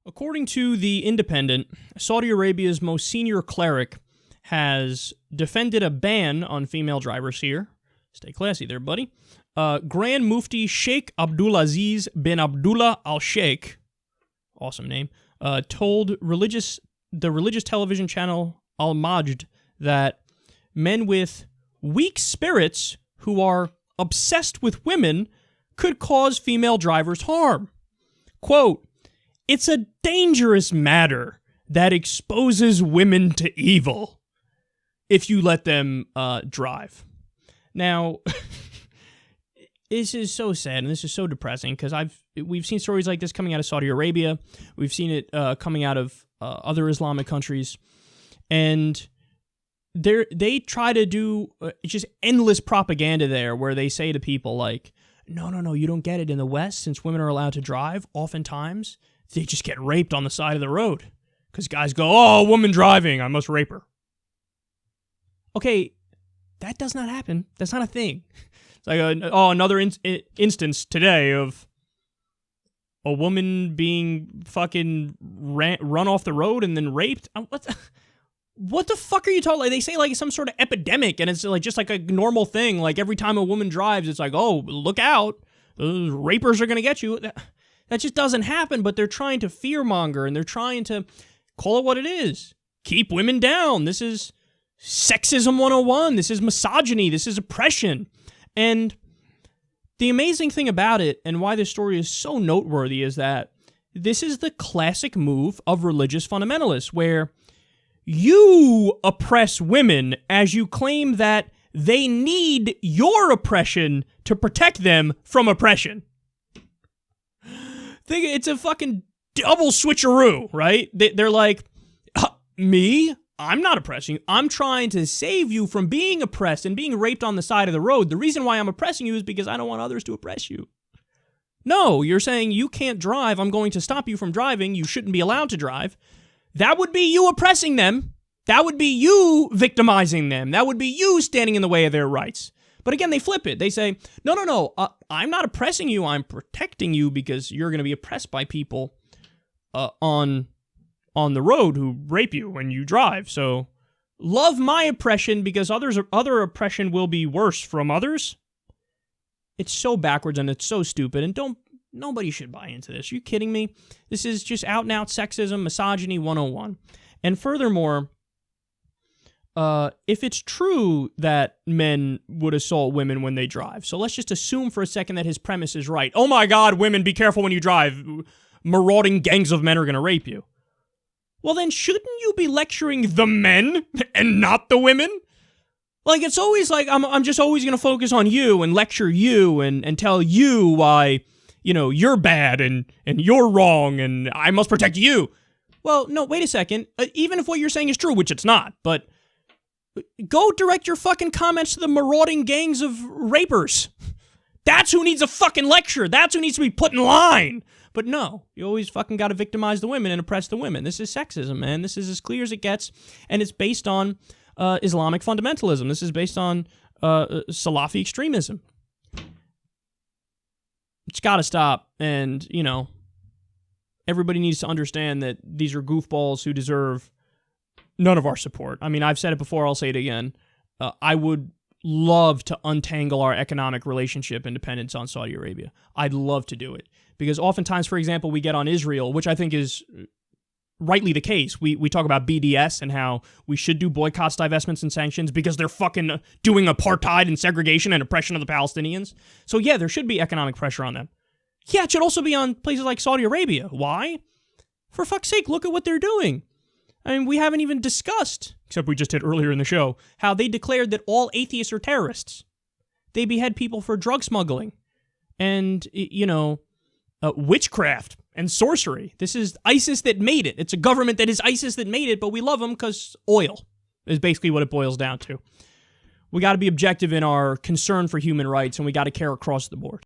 According to The Independent, Saudi Arabia's most senior cleric has defended a ban on female drivers here. Stay classy there, buddy. Grand Mufti Sheikh Abdulaziz bin Abdullah Al-Sheikh, awesome name, told the religious television channel Al-Majd that men with weak spirits who are obsessed with women could cause female drivers harm. Quote, "It's a dangerous matter that exposes women to evil if you let them drive." Now, this is so sad and this is so depressing because we've seen stories like this coming out of Saudi Arabia. We've seen it coming out of other Islamic countries, and they try to do just endless propaganda there, where they say to people like, "No, you don't get it. In the West, since women are allowed to drive, oftentimes they just get raped on the side of the road because guys go, 'Oh, a woman driving, I must rape her.'" Okay, that does not happen. That's not a thing. It's like, another instance today of a woman being fucking run off the road and then raped. What the fuck are you talking? Like, they say like some sort of epidemic, and it's like just like a normal thing. Like every time a woman drives, it's like, "Oh, look out, those rapers are gonna get you." That just doesn't happen. But they're trying to fearmonger, and they're trying to call it what it is. Keep women down. This is sexism 101. This is misogyny. This is oppression. And the amazing thing about it, and why this story is so noteworthy, is that this is the classic move of religious fundamentalists, where you oppress women as you claim that they need your oppression to protect them from oppression. It's a fucking double switcheroo, right? They're like, "Me? I'm not oppressing you. I'm trying to save you from being oppressed and being raped on the side of the road. The reason why I'm oppressing you is because I don't want others to oppress you." No, you're saying you can't drive. I'm going to stop you from driving. You shouldn't be allowed to drive. That would be you oppressing them. That would be you victimizing them. That would be you standing in the way of their rights. But again, they flip it. They say, no, I'm not oppressing you. I'm protecting you because you're going to be oppressed by people on the road who rape you when you drive. So love my oppression because other oppression will be worse from others. It's so backwards and it's so stupid, and nobody should buy into this. Are you kidding me? This is just out and out sexism, misogyny 101. And furthermore, if it's true that men would assault women when they drive, so let's just assume for a second that his premise is right. "Oh my God, women, be careful when you drive. Marauding gangs of men are going to rape you." Well, then shouldn't you be lecturing the men and not the women? Like, it's always like, I'm just always going to focus on you and lecture you and tell you why, you're bad and you're wrong and I must protect you. Well, no, wait a second. Even if what you're saying is true, which it's not, but go direct your fucking comments to the marauding gangs of rapers. That's who needs a fucking lecture. That's who needs to be put in line. But no, you always fucking got to victimize the women and oppress the women. This is sexism, man. This is as clear as it gets, and it's based on Islamic fundamentalism. This is based on Salafi extremism. It's got to stop, and, everybody needs to understand that these are goofballs who deserve none of our support. I mean, I've said it before, I'll say it again. I would love to untangle our economic relationship and dependence on Saudi Arabia. I'd love to do it. Because oftentimes, for example, we get on Israel, which I think is rightly the case. We talk about BDS and how we should do boycotts, divestments, and sanctions because they're fucking doing apartheid and segregation and oppression of the Palestinians. So yeah, there should be economic pressure on them. Yeah, it should also be on places like Saudi Arabia. Why? For fuck's sake, look at what they're doing. I mean, we haven't even discussed, except we just did earlier in the show, how they declared that all atheists are terrorists. They behead people for drug smuggling and, witchcraft and sorcery. This is ISIS that made it. It's a government that is ISIS that made it, but we love them because oil is basically what it boils down to. We got to be objective in our concern for human rights, and we got to care across the board.